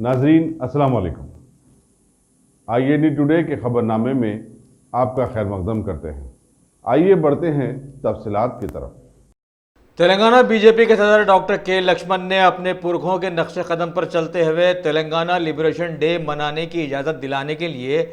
नाजरीन अस्सलाम वालेकुम। IAD टुडे के खबरनामे में आपका खैर मकदम करते हैं। आइए बढ़ते हैं तफसीलात की तरफ। तेलंगाना बीजेपी के सदर डॉक्टर के लक्ष्मण ने अपने पुरखों के नक्शे कदम पर चलते हुए तेलंगाना लिबरेशन डे मनाने की इजाज़त दिलाने के लिए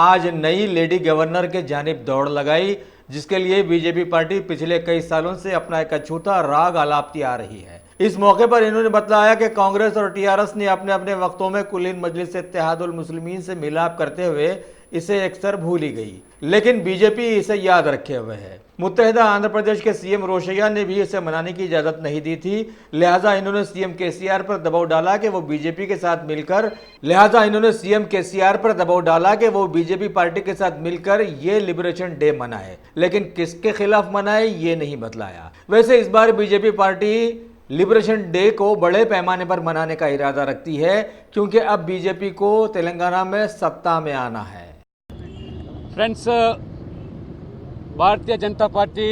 आज नई लेडी गवर्नर के जानिब दौड़ लगाई, जिसके लिए बीजेपी पार्टी पिछले कई सालों से अपना एक अछूता राग आलापती आ रही है। इस मौके पर इन्होंने बताया कि कांग्रेस और TRS ने अपने अपने वक्तों में कुलीन मजलिस इत्तेहादुल मुस्लिमीन से मिलाप करते हुए इसे अक्सर भूली गई, लेकिन बीजेपी इसे याद रखे हुए है। मुत्तहिदा आंध्र प्रदेश के CM रोशैया ने भी इसे मनाने की इजाज़त नहीं दी थी, लिहाजा इन्होंने CM KCR पर दबाव डाला कि वो बीजेपी पार्टी के साथ मिलकर ये लिबरेशन डे मनाए, लेकिन किसके खिलाफ मनाए ये नहीं बतलाया। वैसे इस बार बीजेपी पार्टी लिबरेशन डे को बड़े पैमाने पर मनाने का इरादा रखती है, क्योंकि अब बीजेपी को तेलंगाना में सत्ता में आना है। फ्रेंड्स, భారతీయ జనతా పార్టీ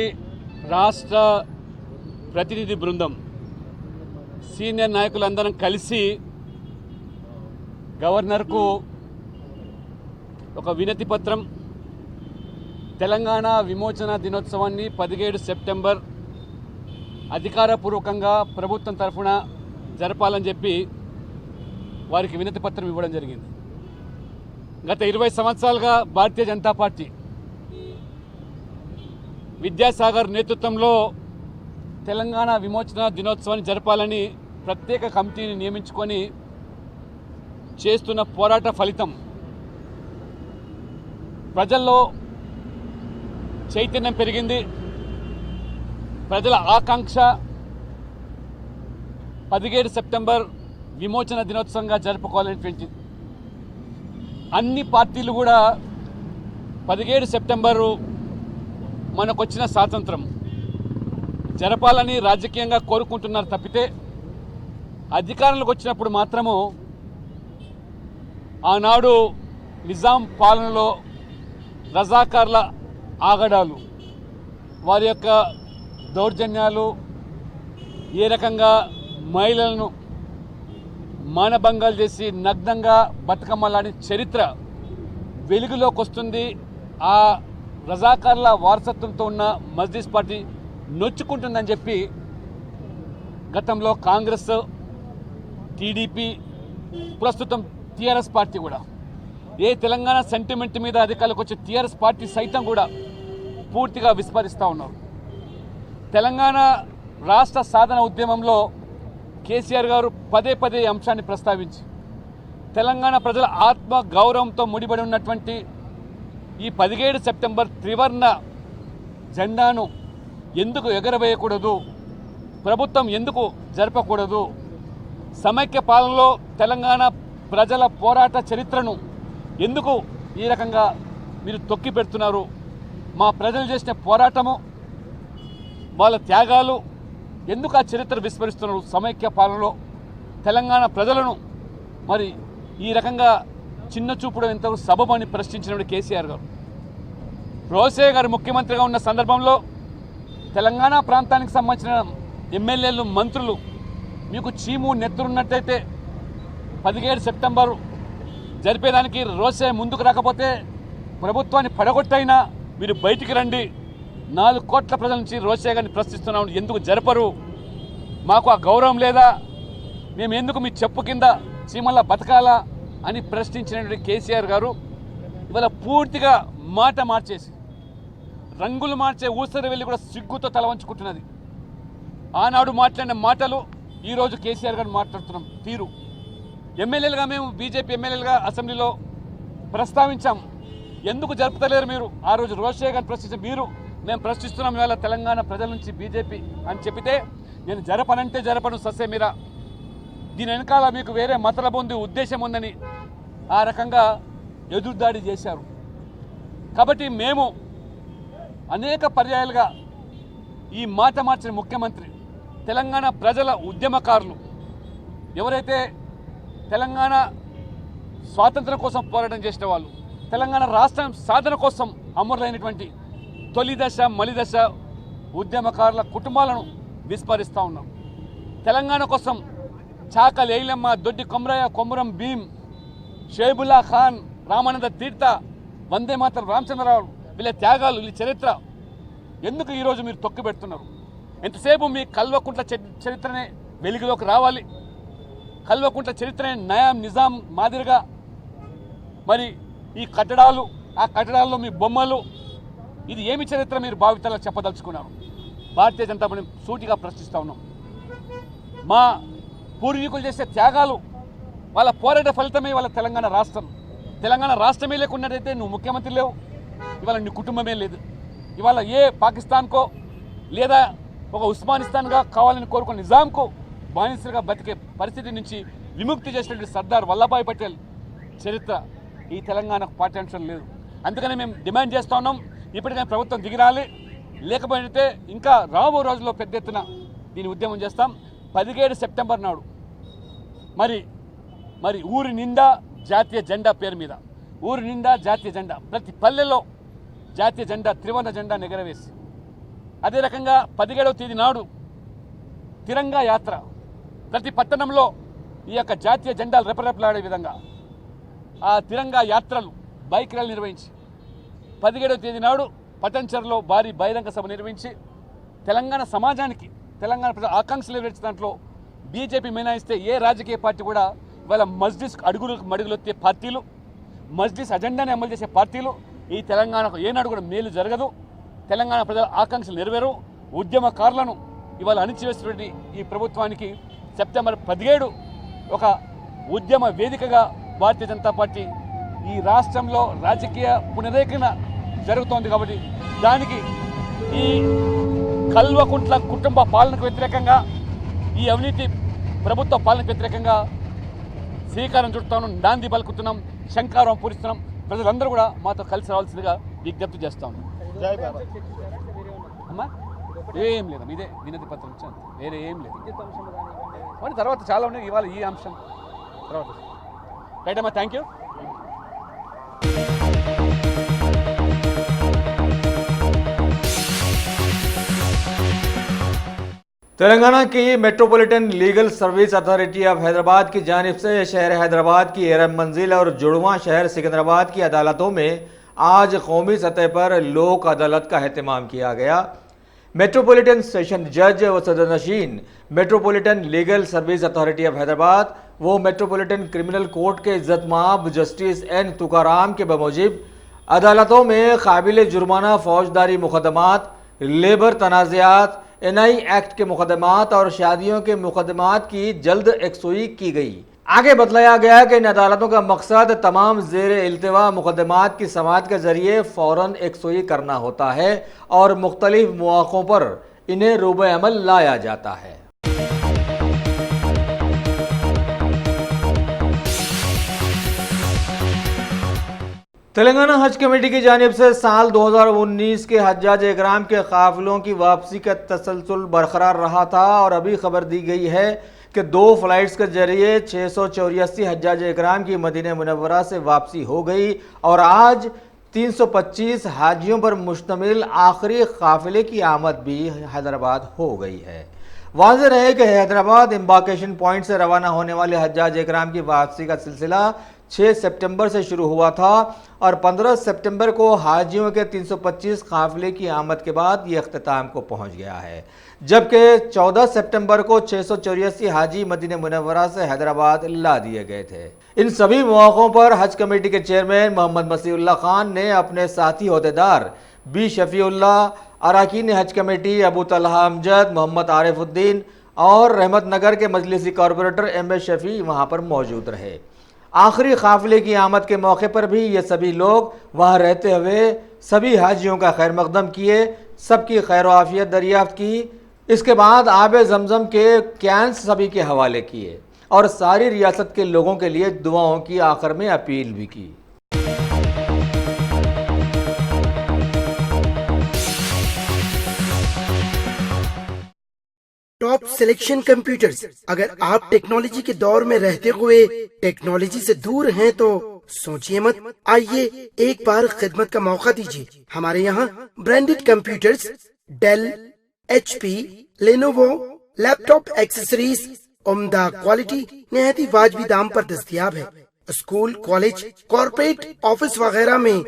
రాష్ట్ర ప్రతినిధి బృందం సీనియర్ నాయకులందరం కలిసి గవర్నర్కు ఒక వినతి పత్రం, తెలంగాణ విమోచన దినోత్సవాన్ని 17 సెప్టెంబర్ అధికారపూర్వకంగా ప్రభుత్వం తరఫున జరపాలని చెప్పి వారికి వినతి పత్రం ఇవ్వడం జరిగింది. గత 20 సంవత్సరాలుగా భారతీయ జనతా పార్టీ విద్యాసాగర్ నేతృత్వంలో తెలంగాణ విమోచన దినోత్సవాన్ని జరపాలని ప్రత్యేక కమిటీని నియమించుకొని చేస్తున్న పోరాట ఫలితం ప్రజల్లో చైతన్యం పెరిగింది. ప్రజల ఆకాంక్ష 17 సెప్టెంబర్ విమోచన దినోత్సవంగా జరుపుకోవాలనేటువంటి అన్ని పార్టీలు కూడా 17 సెప్టెంబరు మనకొచ్చిన స్వాతంత్రం జరపాలని రాజకీయంగా కోరుకుంటున్నారు తప్పితే అధికారంలోకి వచ్చినప్పుడు మాత్రము ఆనాడు నిజాం పాలనలో రజాకార్ల ఆగడాలు, వారి యొక్క దౌర్జన్యాలు, ఏ రకంగా మహిళలను మానభంగాలు చేసి నగ్నంగా బతుకమ్మలాంటి చరిత్ర వెలుగులోకి వస్తుంది. ఆ రజాకార్ల వారసత్వంతో ఉన్న మజ్లిస్ పార్టీ నొచ్చుకుంటుందని చెప్పి గతంలో కాంగ్రెస్, TDP, ప్రస్తుతం TRS పార్టీ కూడా, ఏ తెలంగాణ సెంటిమెంట్ మీద అధికారులకు వచ్చే TRS పార్టీ సైతం కూడా పూర్తిగా విస్మరిస్తూ ఉన్నారు. తెలంగాణ రాష్ట్ర సాధన ఉద్యమంలో కేసీఆర్ గారు పదే పదే అంశాన్ని ప్రస్తావించి తెలంగాణ ప్రజల ఆత్మ గౌరవంతో ముడిపడి ఉన్నటువంటి ఈ 17 సెప్టెంబర్ త్రివర్ణ జెండాను ఎందుకు ఎగరవేయకూడదు, ప్రభుత్వం ఎందుకు జరపకూడదు, సమైక్య పాలనలో తెలంగాణ ప్రజల పోరాట చరిత్రను ఎందుకు ఈ రకంగా మీరు తొక్కి పెడుతున్నారు, మా ప్రజలు చేసిన పోరాటము, వాళ్ళ త్యాగాలు ఎందుకు ఆ చరిత్ర విస్మరిస్తున్నారు, సమైక్య పాలనలో తెలంగాణ ప్రజలను మరి ఈ రకంగా చిన్న చూపుడు ఎంతవరకు సబబని ప్రశ్నించినప్పుడు కేసీఆర్ గారు, రోసే గారు ముఖ్యమంత్రిగా ఉన్న సందర్భంలో తెలంగాణ ప్రాంతానికి సంబంధించిన ఎమ్మెల్యేలు, మంత్రులు మీకు చీము నెత్తురున్నట్టయితే 17 సెప్టెంబర్ జరిపేదానికి రోసే ముందుకు రాకపోతే ప్రభుత్వాన్ని పడగొట్టైనా మీరు బయటికి రండి, 4 కోట్ల ప్రజల నుంచి రోసే గారిని ప్రశ్నిస్తున్నాం, ఎందుకు జరపరు, మాకు ఆ గౌరవం లేదా, మేము ఎందుకు మీ చెప్పు కింద చీమల్లా బతకాలా అని ప్రశ్నించినటువంటి కేసీఆర్ గారు ఇవాళ పూర్తిగా మాట మార్చేసి రంగులు మార్చే ఊసరి వెళ్ళి కూడా సిగ్గుతో తలవంచుకుంటున్నది. ఆనాడు మాట్లాడిన మాటలు ఈరోజు కేసీఆర్ గారు మాట్లాడుతున్నాం తీరు. ఎమ్మెల్యేలుగా మేము బీజేపీ ఎమ్మెల్యేలుగా అసెంబ్లీలో ప్రస్తావించాం, ఎందుకు జరుపుతలేరు మీరు, ఆ రోజు రోషయ్య గారిని ప్రశ్నించాం, మీరు మేము ప్రశ్నిస్తున్నాం ఇవాళ తెలంగాణ ప్రజల నుంచి బీజేపీ అని చెప్పితే నేను జరపనంటే జరపను సస్య మీరా, దీని వెనకాల మీకు వేరే మతలబు ఉంది, ఉద్దేశం ఉందని ఆ రకంగా ఎదురుదాడి చేశారు. కాబట్టి మేము అనేక పర్యాయాలుగా ఈ మాట మార్చిన ముఖ్యమంత్రి, తెలంగాణ ప్రజల ఉద్యమకారులు ఎవరైతే తెలంగాణ స్వాతంత్రం కోసం పోరాటం చేసిన వాళ్ళు, తెలంగాణ రాష్ట్రం సాధన కోసం అమరులైనటువంటి తొలి దశ మలి దశ ఉద్యమకారుల కుటుంబాలను విస్మరిస్తూ ఉన్నాం. తెలంగాణ కోసం చాకలి ఐలమ్మ, దొడ్డి కొమరయ్య, కొమరం భీం, షేబుల్లా ఖాన్, రామానంద తీర్థ, వందే మాతరం రామచంద్రరావు, వీళ్ళ త్యాగాలు, వీళ్ళ చరిత్ర ఎందుకు ఈరోజు మీరు తొక్కి పెడుతున్నారు? ఎంతసేపు మీ కల్వకుంట్ల చరిత్రనే వెలుగులోకి రావాలి, కల్వకుంట్ల చరిత్రనే నయాం నిజాం మాదిరిగా మరి ఈ కట్టడాలు, ఆ కట్టడాల్లో మీ బొమ్మలు, ఇది ఏమి చరిత్ర మీరు భావితలో చెప్పదలుచుకున్నారు? భారతీయ జనతా పార్టీ సూటిగా ప్రశ్నిస్తూ ఉన్నాం. మా పూర్వీకులు చేసే త్యాగాలు, వాళ్ళ పోరాట ఫలితమే వాళ్ళ తెలంగాణ రాష్ట్రం. తెలంగాణ రాష్ట్రమే లేకున్నట్టయితే నువ్వు ముఖ్యమంత్రి లేవు, ఇవాళ నీ కుటుంబమే లేదు. ఇవాళ ఏ పాకిస్తాన్కో లేదా ఒక ఉస్మానిస్తాన్గా కావాలని కోరుకున్న నిజాంకు బానిసలుగా బతికే పరిస్థితి నుంచి విముక్తి చేసినటువంటి సర్దార్ వల్లభాయ్ పటేల్ చరిత్ర ఈ తెలంగాణకు పాఠ్యాంశం లేదు. అందుకని మేము డిమాండ్ చేస్తూ ఉన్నాం, ఇప్పటికైనా ప్రభుత్వం దిగిరాలి, లేకపోతే ఇంకా రాబో రోజుల్లో పెద్ద ఎత్తున దీని ఉద్యమం చేస్తాం. 17 సెప్టెంబర్ నాడు మరి ఊరి నిండా జాతీయ జెండా పేరు మీద, ఊరి నిండా జాతీయ జెండా, ప్రతి పల్లెలో జాతీయ జెండా, త్రివర్ణ జెండా ఎగరవేసి, అదే రకంగా 17వ తేదీ నాడు తిరంగా యాత్ర, ప్రతి పట్టణంలో ఈ యొక్క జాతీయ జెండాలు రెపరెపలాడే విధంగా ఆ తిరంగా యాత్రలు, బైక్ ర్యాలీ నిర్వహించి 17వ తేదీ నాడు పటంచర్లో భారీ బహిరంగ సభ నిర్వహించి తెలంగాణ సమాజానికి, తెలంగాణ ప్రజల ఆకాంక్షలు నెరవేర్చే దాంట్లో బీజేపీ మినహాయిస్తే ఏ రాజకీయ పార్టీ కూడా ఇవాళ మజ్లిస్ మడుగులొత్తే పార్టీలు, మజ్లిస్ అజెండాని అమలు చేసే పార్టీలు ఈ తెలంగాణకు ఏనాడు కూడా మేలు జరగదు. తెలంగాణ ప్రజల ఆకాంక్షలు నెరవేరు. ఉద్యమకారులను ఇవాళ అణిచివేసినటువంటి ఈ ప్రభుత్వానికి సెప్టెంబర్ 17 ఒక ఉద్యమ వేదికగా భారతీయ జనతా పార్టీ ఈ రాష్ట్రంలో రాజకీయ పునరేకరణ జరుగుతోంది. కాబట్టి దానికి ఈ కల్వకుంట్ల కుటుంబ పాలనకు వ్యతిరేకంగా, ఈ అవినీతి ప్రభుత్వ పాలనకు వ్యతిరేకంగా శ్రీకారం చుడతాను, నాంది పలుకుతున్నాం, శంకారం పూరిస్తున్నాం. ప్రజలందరూ కూడా మాతో కలిసి రావాల్సిందిగా విజ్ఞప్తి చేస్తాం. అమ్మా ఏం లేదమ్మా, ఇదే వినతి పత్రం ఇచ్చాను, వేరే ఏం లేదు. మరి తర్వాత చాలా ఉన్నాయి, ఇవాళ ఈ అంశం తర్వాత. రైట్ అమ్మా, థ్యాంక్ యూ. तेलंगाना की metropolitan legal service authority of Hyderabad की जानिब से शहर हैदराबाद की 13 मंजिल और जुड़वां शहर सिकंदराबाद की अदालतों में आज कौमी सतह पर लोक अदालत का एहतमाम किया गया। मेट्रोपॉलिटन सेशन जज व सदरनशीन metropolitan legal service authority of Hyderabad वो मेट्रोपॉलिटन क्रिमिनल कोर्ट के इज्जतमाब जस्टिस एन तुकाराम के बमूजिब अदालतों में काबिल जुर्माना फौजदारी मुकदमात, लेबर तनाज़ात, NI एक्ट के मुकदमात और शादियों के मुकदमात की जल्द यकसुई की गई। आगे बतलाया गया कि इन अदालतों का मकसद तमाम ज़ेर इल्तिवा मुकदमात की समाअत के ज़रिए फ़ौरन यकसुई करना होता है और मुख्तलिफ मौक़ों पर इन्हें रूबे अमल लाया जाता है। तेलंगाना हज कमेटी की जानिब से साल 2019 के हज्जाज इकराम के काफिलों की वापसी का तसलसल बरकरार रहा था और अभी खबर दी गई है कि 2 फ्लाइट्स के जरिए 684 हज्जाज इकराम की मदीना मुनव्वरा से वापसी हो गई और आज 325 हाजियों पर मुश्तमिल आखिरी काफिले की आमद भी हैदराबाद हो गई है। वाज़ेह रहे कि हैदराबाद एम्बार्केशन पॉइंट से रवाना होने वाले हज्जाज इकराम की वापसी का सिलसिला 6 सितंबर से शुरू हुआ था और 15 सितंबर को हाजियों के 325 काफिले की आमद के बाद ये अख्तिताम को पहुंच गया है, जबकि 14 सितंबर को 684 हाजी मदीना मुनव्वरा से हैदराबाद ला दिए गए थे। इन सभी मौक़ों पर हज कमेटी के चेयरमैन मोहम्मद मसीहुल्लाह खान ने अपने साथी अहदेदार बी शफीउल्लाह, अरकान हज कमेटी अबू तलहा अमजद, मोहम्मद आरिफुद्दीन और रहमत नगर के मजलिसी कॉरपोरेटर MS शफी वहाँ पर मौजूद रहे। आखिरी काफिले की आमद के मौके पर भी ये सभी लोग वहाँ रहते हुए सभी हाजियों का खैर मकदम किए, सबकी खैर आफियत दरियाफ्त की। इसके बाद आब जमजम के कैंस सभी के हवाले किए और सारी रियासत के लोगों के लिए दुआओं की आखिर में अपील भी की। Top selection computers. अगर आप टेक्नोलॉजी के दौर में रहते हुए टेक्नोलॉजी से दूर हैं तो सोचिए मत, आइए एक बार खिदमत का मौका दीजिए। हमारे यहाँ branded computers, Dell, HP, Lenovo, laptop accessories, उम्दा क्वालिटी निहायत ही वाजबी दाम पर दस्तयाब है। स्कूल, कॉलेज, कॉर्पोरेट, ऑफिस वगैरह में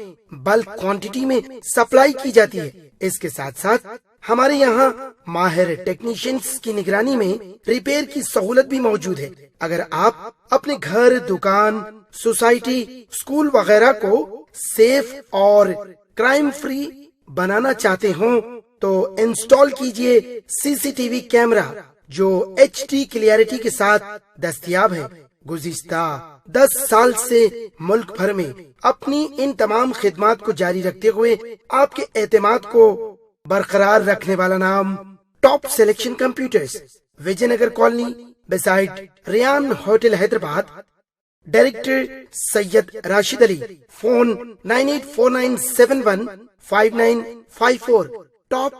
बल्क क्वांटिटी में सप्लाई की जाती है। इसके साथ साथ हमारे यहाँ माहिर टेक्नीशियंस की निगरानी में रिपेयर की सहूलत भी मौजूद है। अगर आप अपने घर, दुकान, सोसाइटी, स्कूल वगैरह को सेफ और क्राइम फ्री बनाना चाहते हो तो इंस्टॉल कीजिए सीसीटीवी कैमरा जो HD क्लियरिटी के साथ दस्तयाब है। गुज़िश्ता 10 साल से मुल्क भर में अपनी इन तमाम खिदमात को जारी रखते हुए आपके एतमाद को बरकरार रखने वाला नाम top selection computers, Vijayanagar colony beside Riyan hotel, Hyderabad. Director Syed Rashid Ali. Phone 9849715954। Top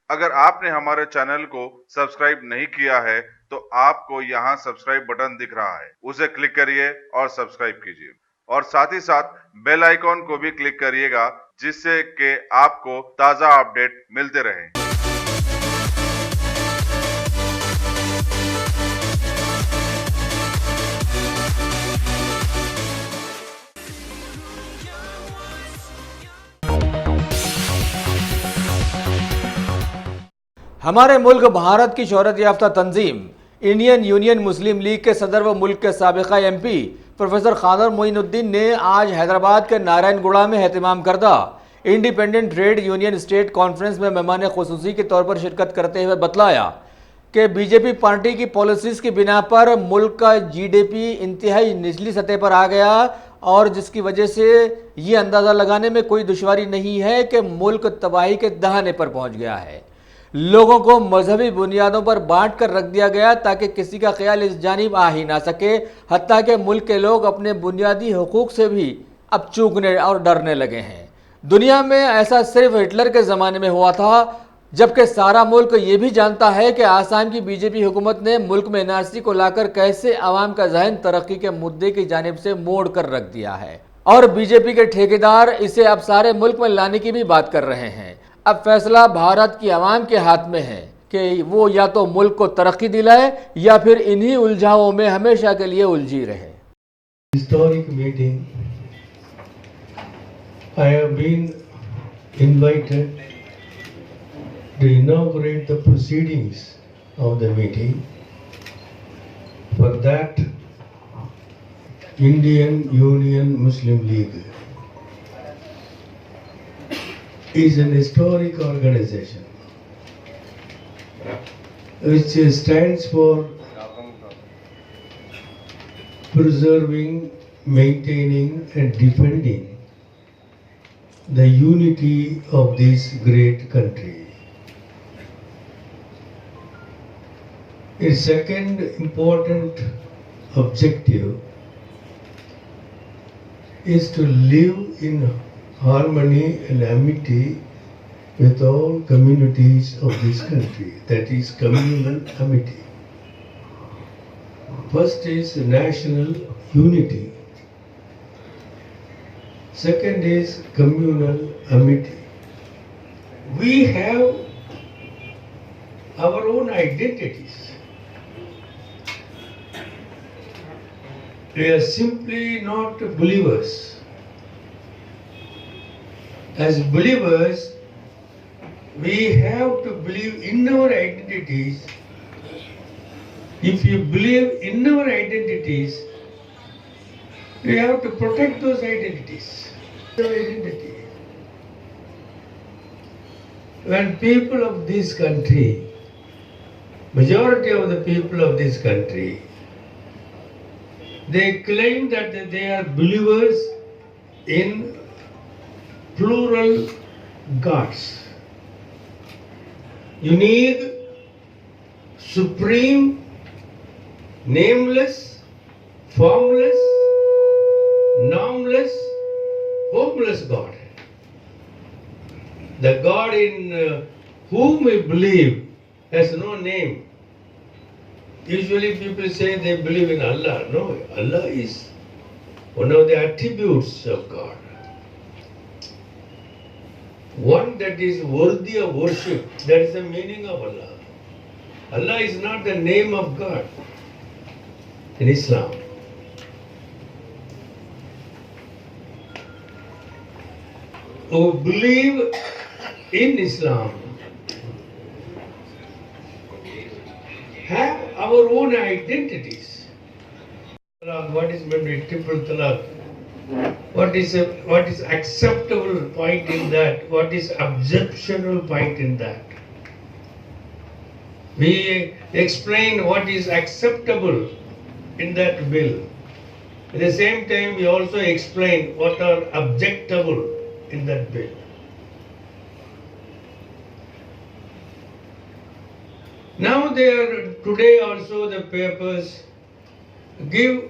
अगर आपने हमारे चैनल को सब्सक्राइब नहीं किया है तो आपको यहाँ सब्सक्राइब बटन दिख रहा है, उसे क्लिक करिए और सब्सक्राइब कीजिए और साथ ही साथ बेल आइकॉन को भी क्लिक करिएगा जिससे कि आपको ताज़ा अपडेट मिलते रहें। हमारे मुल्क भारत की शोहरत याफ्ता तंजीम इंडियन यूनियन मुस्लिम लीग के सदर व मुल्क के साबिका MP प्रोफेसर खादर मोइनुद्दीन ने आज हैदराबाद के नारायणगुड़ा में एहतमाम करदा independent trade union state conference में मेहमान खुसूसी के तौर पर शिरकत करते हुए बतलाया कि BJP पार्टी की पॉलिसीज़ की बिना पर मुल्क का GDP इंतहाई निचली सतह पर आ गया और जिसकी वजह से ये अंदाज़ा लगाने में कोई दुश्वारी नहीं है कि मुल्क तबाही के दहाने पर पहुँच गया है। लोगों को मजहबी बुनियादों पर बांट कर रख दिया गया ताकि किसी का ख्याल इस जानिब आ ही ना सके, हत्ता कि मुल्क के लोग अपने बुनियादी हुकूक से भी अब चूकने और डरने लगे हैं। दुनिया में ऐसा सिर्फ हिटलर के ज़माने में हुआ था, जबकि सारा मुल्क ये भी जानता है कि आसाम की BJP हुकूमत ने मुल्क में NRC को लाकर कैसे आवाम का जहन तरक्की के मुद्दे की जानिब से मोड़ कर रख दिया है और BJP के ठेकेदार इसे अब सारे मुल्क में लाने की भी बात कर रहे हैं। अब फैसला भारत की आवाम के हाथ में है कि वो या तो मुल्क को तरक्की दिलाए या फिर इन्हीं उलझावों में हमेशा के लिए उलझी रहे। Historic meeting. I have been invited to inaugurate the proceedings of the meeting. For that, Indian Union Muslim League is an historic organization which stands for preserving, maintaining and defending the unity of this great country. Its second important objective is to live in harmony and amity with all communities of this country, that is communal amity. First is national unity. Second is communal amity. We have our own identities. We are simply not believers. As believers, we have to believe in our identities. If you believe in our identities, we have to protect those identities. Our identity. When people of this country, majority of the people of this country, they claim that they are believers in plural gods. Unique, supreme, nameless, formless, normless, homeless God. The God in whom we believe has no name. Usually people say they believe in Allah. No, Allah is one of the attributes of God. one that is worthy of worship. That is the meaning of Allah. Allah is not the name of God in Islam. Who believe in Islam have our own identities. What is meant by triple talaq? What is acceptable point in that? What is objectionable point in that? We explain what is acceptable in that bill. At the same time, we also explain what are objectable in that bill. Now today also the papers give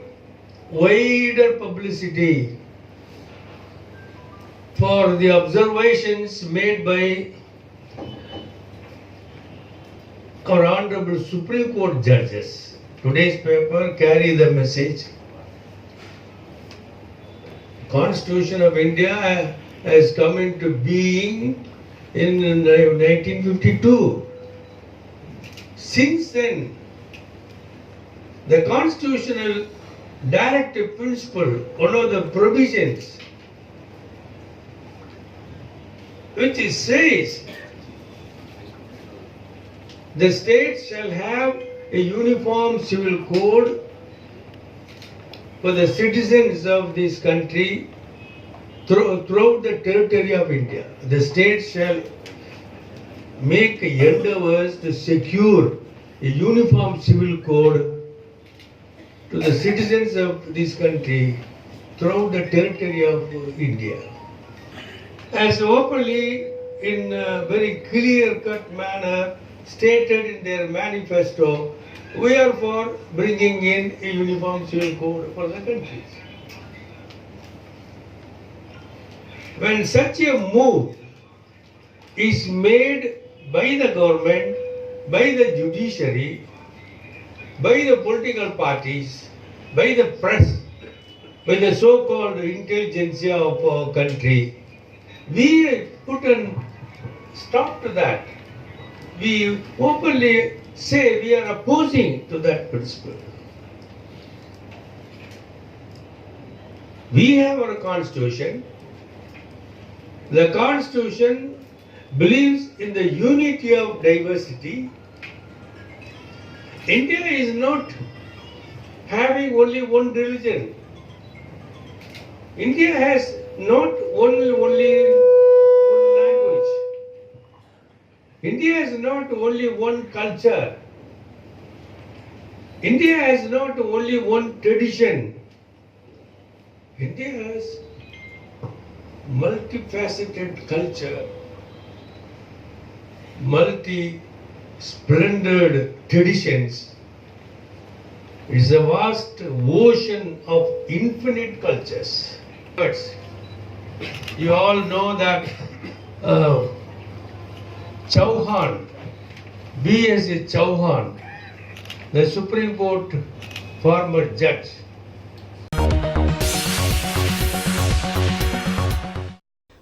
wider publicity for the observations made by our Honorable Supreme Court judges. Today's paper carry the message. Constitution of India has come into being in 1952. Since then, the constitutional directive principle, one of the provisions, which says the states shall have a uniform civil code for the citizens of this country throughout the territory of India. The states shall make endeavors to secure a uniform civil code to the citizens of this country throughout the territory of India. As openly in a very clear-cut manner stated in their manifesto, we are for bringing in a uniform civil code for the countries. When such a move is made by the government, by the judiciary, by the political parties, by the press, by the so-called intelligentsia of our country, we put a stop to that. We openly say we are opposing to that principle. We have our constitution. The constitution believes in the unity of diversity. India is not having only one religion. India has not only one language. India has not only one culture. India has not only one tradition. India has multifaceted culture, multi-splendid traditions. It is a vast ocean of infinite cultures. You all know that Chauhan, B.S.A. Chauhan, the Supreme Court former judge,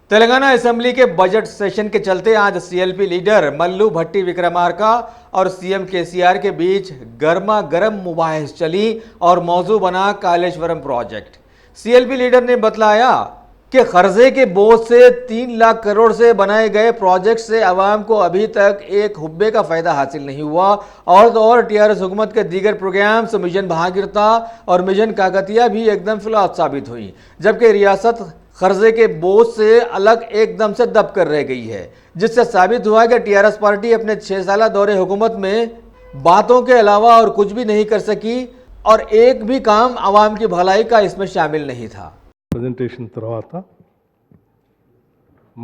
Telangana assembly के budget session के चलते आज CLP leader Mallu भट्टी विक्रमार्का और CM KCR के बीच गर्मा गर्म मुबाहिस चली और मौजू बना कालेश्वरम प्रोजेक्ट। सीएलपी लीडर ने बतलाया कि कर्जे के बोझ से 3 लाख करोड़ से बनाए गए प्रोजेक्ट से आवाम को अभी तक एक हुब्बे का फायदा हासिल नहीं हुआ और टीआरएस हुकूमत के दीगर प्रोग्राम्स मिशन भागीरथा और मिशन काकतिया भी एकदम फ्लॉप साबित हुई, जबकि रियासत कर्जे के बोझ से अलग एकदम से दब कर रह गई है, जिससे साबित हुआ कि टीआरएस पार्टी अपने 6 साल दौरे हुकूमत में बातों के अलावा और कुछ भी नहीं कर सकी और एक भी काम आवाम की भलाई का इसमें शामिल नहीं था। ప్రెజెంటేషన్ తర్వాత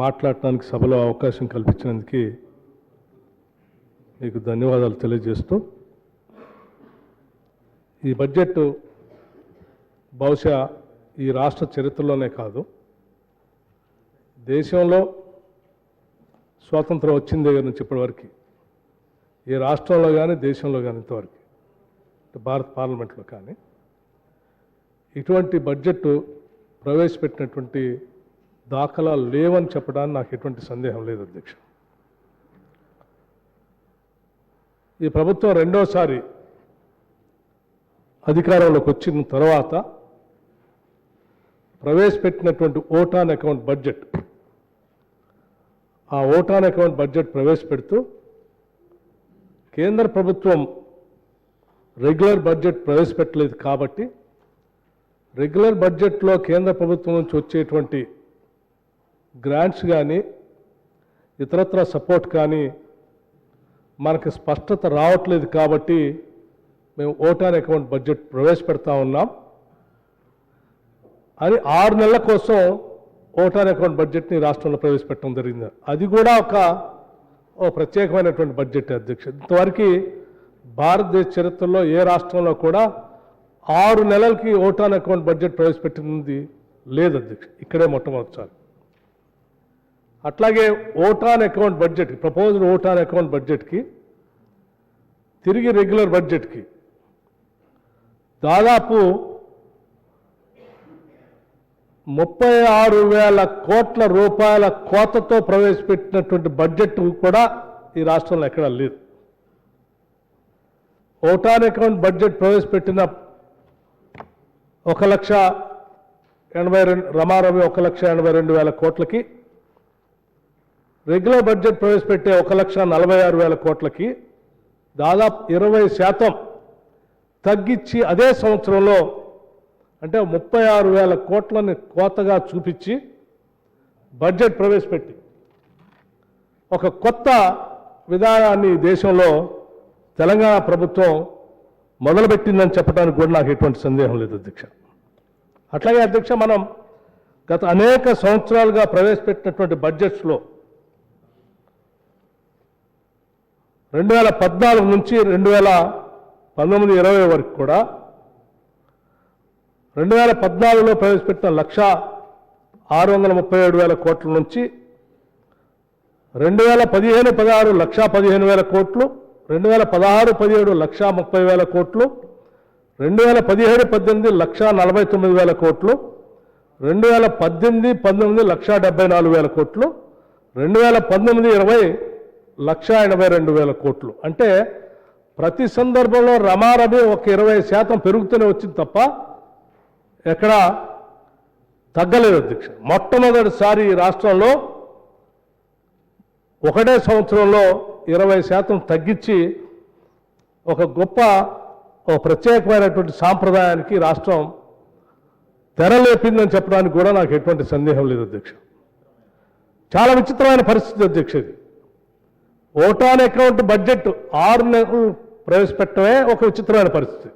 మాట్లాడటానికి సభలో అవకాశం కల్పించినందుకు మీకు ధన్యవాదాలు తెలియజేస్తూ, ఈ బడ్జెట్ బహుశా ఈ రాష్ట్ర చరిత్రలోనే కాదు, దేశంలో స్వాతంత్రం వచ్చిన దగ్గర నుంచి ఇప్పటివరకు ఈ రాష్ట్రంలో కానీ దేశంలో కానీ ఇంతవరకు భారత పార్లమెంట్లో కానీ ఇటువంటి బడ్జెట్ ప్రవేశపెట్టినటువంటి దాఖలాలు లేవని చెప్పడానికి నాకు ఎటువంటి సందేహం లేదు అధ్యక్ష. ఈ ప్రభుత్వం రెండోసారి అధికారంలోకి వచ్చిన తర్వాత ప్రవేశపెట్టినటువంటి ఓటాన్ అకౌంట్ బడ్జెట్, ఆ ఓటాన్ అకౌంట్ బడ్జెట్ ప్రవేశపెడుతూ కేంద్ర ప్రభుత్వం రెగ్యులర్ బడ్జెట్ ప్రవేశపెట్టలేదు కాబట్టి రెగ్యులర్ బడ్జెట్లో కేంద్ర ప్రభుత్వం నుంచి వచ్చేటువంటి గ్రాంట్స్ కానీ ఇతరత్ర సపోర్ట్ కానీ మనకి స్పష్టత రావట్లేదు కాబట్టి మేము ఓటాన్ అకౌంట్ బడ్జెట్ ప్రవేశపెడతా ఉన్నాం అని 6 నెలల కోసం ఓటాన్ అకౌంట్ బడ్జెట్ని రాష్ట్రంలో ప్రవేశపెట్టడం జరిగింది. అది కూడా ఓ ప్రత్యేకమైనటువంటి బడ్జెట్ అధ్యక్ష. ఇంతవరకు భారతదేశ చరిత్రలో ఏ రాష్ట్రంలో కూడా 6 నెలలకి ఓటాన్ అకౌంట్ బడ్జెట్ ప్రవేశపెట్టింది లేదు అధ్యక్ష, ఇక్కడే మొట్టమొదటిసారి. అట్లాగే vote on account budget, proposed vote on account బడ్జెట్కి తిరిగి రెగ్యులర్ బడ్జెట్కి దాదాపు 36,000 కోట్ల రూపాయల కోతతో ప్రవేశపెట్టినటువంటి బడ్జెట్ కూడా ఈ రాష్ట్రంలో ఎక్కడా లేదు. ఓటాన్ అకౌంట్ బడ్జెట్ ప్రవేశపెట్టిన 1,82,000 రమారమి 1,82,000 కోట్లకి, రెగ్యులర్ బడ్జెట్ ప్రవేశపెట్టే 1,46,000 కోట్లకి దాదాపు 20% తగ్గించి అదే సంవత్సరంలో అంటే 36,000 కోట్లని కోతగా చూపించి బడ్జెట్ ప్రవేశపెట్టి ఒక కొత్త విధానాన్ని దేశంలో తెలంగాణ ప్రభుత్వం మొదలుపెట్టిందని చెప్పడానికి కూడా నాకు ఎటువంటి సందేహం లేదు అధ్యక్ష. అట్లాగే అధ్యక్ష, మనం గత అనేక సంవత్సరాలుగా ప్రవేశపెట్టినటువంటి బడ్జెట్స్లో 2014 నుంచి 2019-20 వరకు కూడా 2014లో ప్రవేశపెట్టిన 1,637,000 కోట్ల నుంచి 2015-16 1,15,000 కోట్లు, 2016-17 1,30,000 కోట్లు, 2017-18 1,49,000 కోట్లు, 2018-19 1,74,000 కోట్లు, 2019-20 1,82,000 కోట్లు. అంటే ప్రతి సందర్భంలో రమారమి ఒక 20% పెరుగుతూనే వచ్చింది తప్ప ఎక్కడ తగ్గలేదు అధ్యక్ష. మొట్టమొదటిసారి ఈ రాష్ట్రంలో ఒకటే సంవత్సరంలో 20% తగ్గించి ఒక ప్రత్యేకమైనటువంటి సాంప్రదాయానికి రాష్ట్రం తెరలేపిందని చెప్పడానికి కూడా నాకు ఎటువంటి సందేహం లేదు అధ్యక్ష. చాలా విచిత్రమైన పరిస్థితి అధ్యక్ష ఇది. ఓటాన్ అకౌంట్ బడ్జెట్ 6 నెలలు ప్రవేశపెట్టడమే ఒక విచిత్రమైన పరిస్థితి.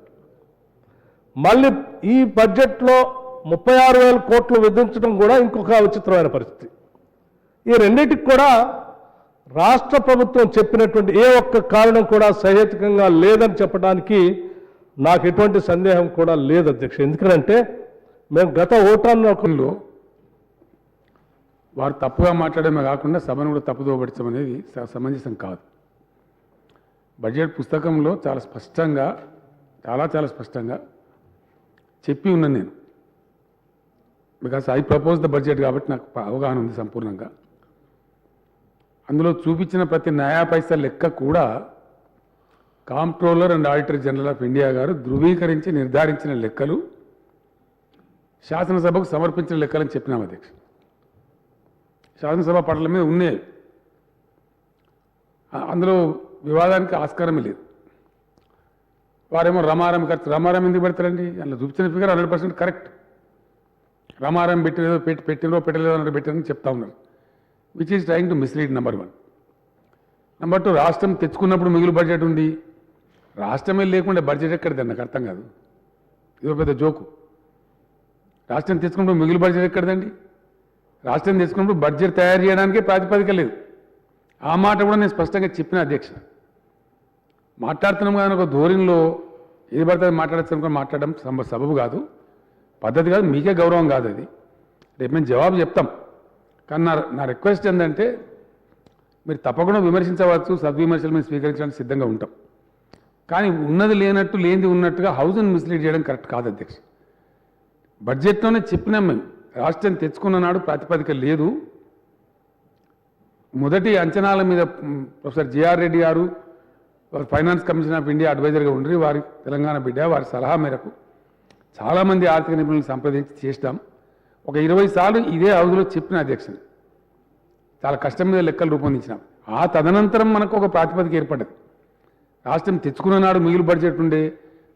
మళ్ళీ ఈ బడ్జెట్లో 36,000 కోట్లు విధించడం కూడా ఇంకొక విచిత్రమైన పరిస్థితి. ఈ రెండింటికి కూడా రాష్ట్ర ప్రభుత్వం చెప్పినటువంటి ఏ ఒక్క కారణం కూడా సహేతుకంగా లేదని చెప్పడానికి నాకు ఎటువంటి సందేహం కూడా లేదు అధ్యక్ష. ఎందుకంటే మేము గత ఓటాన్ అకౌంట్లో వారు తప్పుగా మాట్లాడమే కాకుండా సభను కూడా తప్పుదో పడటం అనేది సమంజసం కాదు. బడ్జెట్ పుస్తకంలో చాలా స్పష్టంగా చెప్పి ఉన్నాను నేను. Because I propose the budget కాబట్టి నాకు అవగాహన ఉంది సంపూర్ణంగా. అందులో చూపించిన ప్రతి నయా పైసా లెక్క కూడా comptroller and auditor general of India గారు ధృవీకరించి నిర్ధారించిన లెక్కలు, శాసనసభకు సమర్పించిన లెక్కలని చెప్పినాం అధ్యక్ష. శాసనసభ పట్ల మీద ఉన్నాయి, అందులో వివాదానికి ఆస్కారమే లేదు. వారేమో రమారం ఖర్చు, రమారం ఎందుకు పెడతారండి? అందులో చూపించిన ఫిగర్ 100% కరెక్ట్. రమారం పెట్టినో పెట్టలేదో అన్నట్టు పెట్టారని చెప్తా ఉన్నారు, which is trying to mislead number 1. Number 2, రాష్ట్రం తెచ్చుకున్నప్పుడు మిగులు బడ్జెట్ ఉంది, రాష్ట్రమే లేకుండా బడ్జెట్ ఎక్కడిది నాకు అర్థం కాదు. ఇదో పెద్ద జోకు. రాష్ట్రం తెచ్చుకున్నప్పుడు మిగులు బడ్జెట్ ఎక్కడిదండి? రాష్ట్రం తెచ్చుకున్నప్పుడు బడ్జెట్ తయారు చేయడానికే ప్రాతిపదిక లేదు. ఆ మాట కూడా నేను స్పష్టంగా చెప్పిన అధ్యక్ష. మాట్లాడుతున్నాం కానీ ఒక ధోరణిలో ఏది పడితే మాట్లాడచ్చు అనుకుని మాట్లాడడం సబబు కాదు, పద్ధతి కాదు, మీకే గౌరవం కాదు అది. రేపు మేము జవాబు చెప్తాం. కానీ నా రిక్వెస్ట్ ఏంటంటే మీరు తప్పకుండా విమర్శించవచ్చు, సద్విమర్శలు మేము స్వీకరించడానికి సిద్ధంగా ఉంటాం. కానీ ఉన్నది లేనట్టు లేనిది ఉన్నట్టుగా హౌస్ని మిస్లీడ్ చేయడం కరెక్ట్ కాదు అధ్యక్ష. బడ్జెట్లోనే చెప్పినాం మేము, రాష్ట్రం తెచ్చుకున్న నాడు ప్రాతిపదిక లేదు. మొదటి అంచనాల మీద ప్రొఫెసర్ జిఆర్ రెడ్డి గారు ఫైనాన్స్ కమిషన్ ఆఫ్ ఇండియా అడ్వైజర్గా ఉండి వారి తెలంగాణ బిడ్డ వారి సలహా మేరకు చాలామంది ఆర్థిక నిపుణులను సంప్రదించి చేస్తాం. ఒక 20 సార్లు ఇదే హౌజ్లో చెప్పిన అధ్యక్షుని చాలా కష్టం మీద లెక్కలు రూపొందించినాం. ఆ తదనంతరం మనకు ఒక ప్రాతిపదిక ఏర్పడ్డది. రాష్ట్రం తెచ్చుకున్న నాడు మిగులు బడ్జెట్ ఉండే,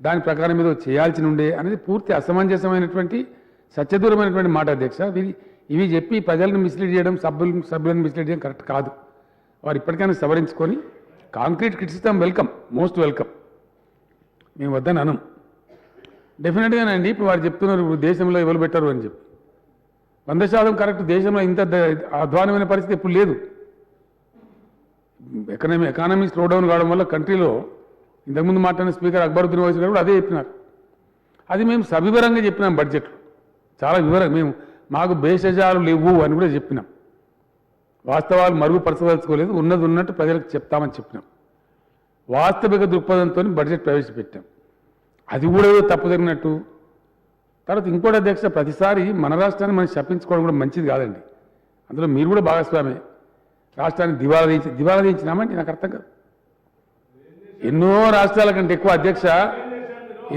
దాని ప్రకారం ఏదో చేయాల్సి ఉండే అనేది పూర్తి అసమంజసమైనటువంటి సత్యదూరమైనటువంటి మాట అధ్యక్ష. ఇవి చెప్పి ప్రజలను మిస్లీడ్ చేయడం, సభ్యులను మిస్లీడ్ చేయడం కరెక్ట్ కాదు. వారు ఇప్పటికైనా సవరించుకొని concrete criticism welcome, most welcome, మేము వద్దని అనం. డెఫినెట్గానండి ఇప్పుడు వారు చెప్తున్నారు దేశంలో ఎవరు పెట్టరు అని చెప్పి. 100% కరెక్ట్. దేశంలో ఇంత అధ్వానమైన పరిస్థితి ఎప్పుడు లేదు. ఎకానమీ స్లో డౌన్ కావడం వల్ల కంట్రీలో ఇంతకుముందు మాట్లాడిన స్పీకర్ అక్బరుద్దీన్ ఓవైసీ గారు కూడా అదే చెప్పినారు. అది మేము సవివరంగా చెప్పినాం బడ్జెట్లో, చాలా వివరంగా. మాకు భేషజాలు లేవు అని కూడా చెప్పినాం. వాస్తవాలు మరుగుపరచదలుచుకోలేదు, ఉన్నది ఉన్నట్టు ప్రజలకు చెప్తామని చెప్పినాం. వాస్తవిక దృక్పథంతో బడ్జెట్ ప్రవేశపెట్టాం. అది కూడా ఏదో తప్పు జరిగినట్టు. తర్వాత ఇంకోటి అధ్యక్ష, ప్రతిసారి మన రాష్ట్రాన్ని మనం శపించుకోవడం కూడా మంచిది కాదండి. అందులో మీరు కూడా భాగస్వామే. రాష్ట్రాన్ని దివాలా తీయించినామండి, నాకు అర్థం కాదు. ఎన్నో రాష్ట్రాల కంటే ఎక్కువ అధ్యక్ష,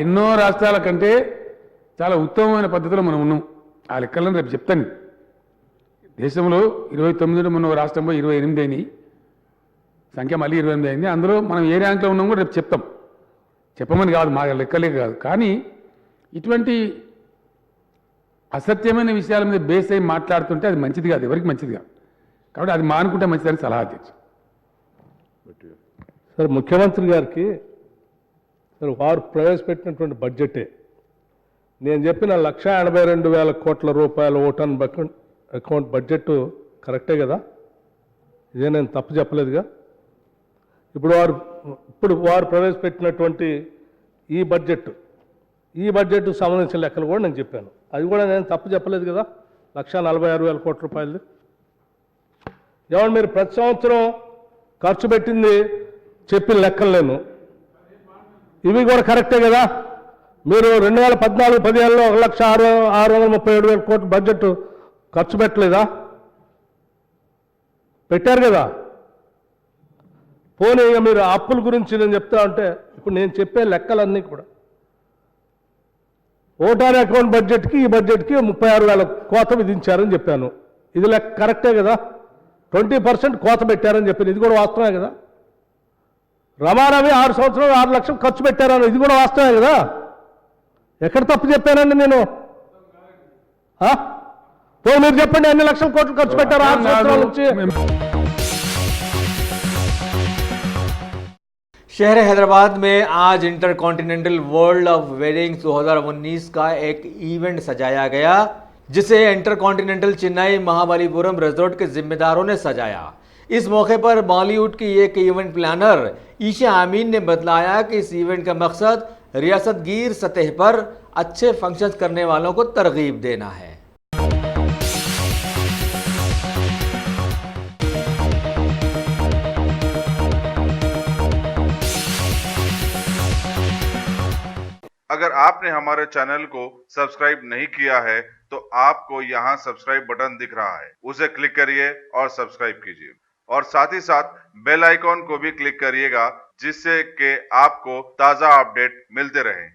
ఎన్నో రాష్ట్రాల కంటే చాలా ఉత్తమమైన పద్ధతిలో మనం ఉన్నాం. ఆ లెక్కలను రేపు చెప్తాను. దేశంలో 29 మొన్న రాష్ట్రంలో 28 అయినాయి, సంఖ్య మళ్ళీ 28 అయింది. అందులో మనం ఏ ర్యాంక్లో ఉన్నాం కూడా రేపు చెప్తాం. చెప్పమని కాదు, మా లెక్కలే కాదు. కానీ ఇటువంటి అసత్యమైన విషయాల మీద బేస్ అయి మాట్లాడుతుంటే అది మంచిది కాదు, ఎవరికి మంచిది కాదు. కాబట్టి అది మానుకుంటే మంచిదని సలహా అధ్యక్ష. సార్ ముఖ్యమంత్రి గారికి సార్ వారు ప్రవేశపెట్టినటువంటి బడ్జెటే నేను చెప్పిన 1,82,000 కోట్ల రూపాయల ఓటాన్ అకౌంట్ బడ్జెట్ కరెక్టే కదా? ఇదే నేను తప్పు చెప్పలేదుగా. ఇప్పుడు వారు ప్రవేశపెట్టినటువంటి ఈ బడ్జెట్ సంబంధించిన లెక్కలు కూడా నేను చెప్పాను. అది కూడా నేను తప్పు చెప్పలేదు కదా. 1,46,000 కోట్ల రూపాయలు. ఏమన్నా మీరు ప్రతి సంవత్సరం ఖర్చు పెట్టింది చెప్పిన లెక్కలు లేను, ఇవి కూడా కరెక్టే కదా. మీరు 2014-15లో 1,637,000 కోట్ల బడ్జెట్ ఖర్చు పెట్టలేదా? పెట్టారు కదా. పోనీ ఇక మీరు అప్పుల గురించి నేను చెప్తా ఉంటే ఇప్పుడు నేను చెప్పే లెక్కలన్నీ కూడా ఓటాన్ అకౌంట్ బడ్జెట్కి ఈ బడ్జెట్కి 36,000 కోత విధించారని చెప్పాను. ఇది లెక్క కరెక్టే కదా. 20% కోత పెట్టారని చెప్పాను, ఇది కూడా వాస్తవమే కదా. రమారవి 6 సంవత్సరాలు 6 లక్షలు ఖర్చు పెట్టారని, ఇది కూడా వాస్తవమే కదా. ఎక్కడ తప్పు చెప్పానండి నేను? మీరు చెప్పండి, ఎన్ని లక్షల కోట్లు ఖర్చు పెట్టారు 6 సంవత్సరాల నుంచి? शहर हैदराबाद में आज इंटरकॉन्टिनेंटल वर्ल्ड ऑफ वेडिंग्स 2019 का एक इवेंट सजाया गया, जिसे इंटरकॉन्टिनेंटल चेन्नई महाबलीपुरम रिजॉर्ट के जिम्मेदारों ने सजाया। इस मौके पर बॉलीवुड की एक इवेंट प्लानर ईशा अमीन ने बतलाया कि इस इवेंट का मकसद रियासतगीर सतह पर अच्छे फंक्शंस करने वालों को तरगीब देना है। अगर आपने हमारे चैनल को सब्सक्राइब नहीं किया है तो आपको यहाँ सब्सक्राइब बटन दिख रहा है, उसे क्लिक करिए और सब्सक्राइब कीजिए और साथ ही साथ बेल आइकॉन को भी क्लिक करिएगा, जिससे कि आपको ताज़ा अपडेट मिलते रहें।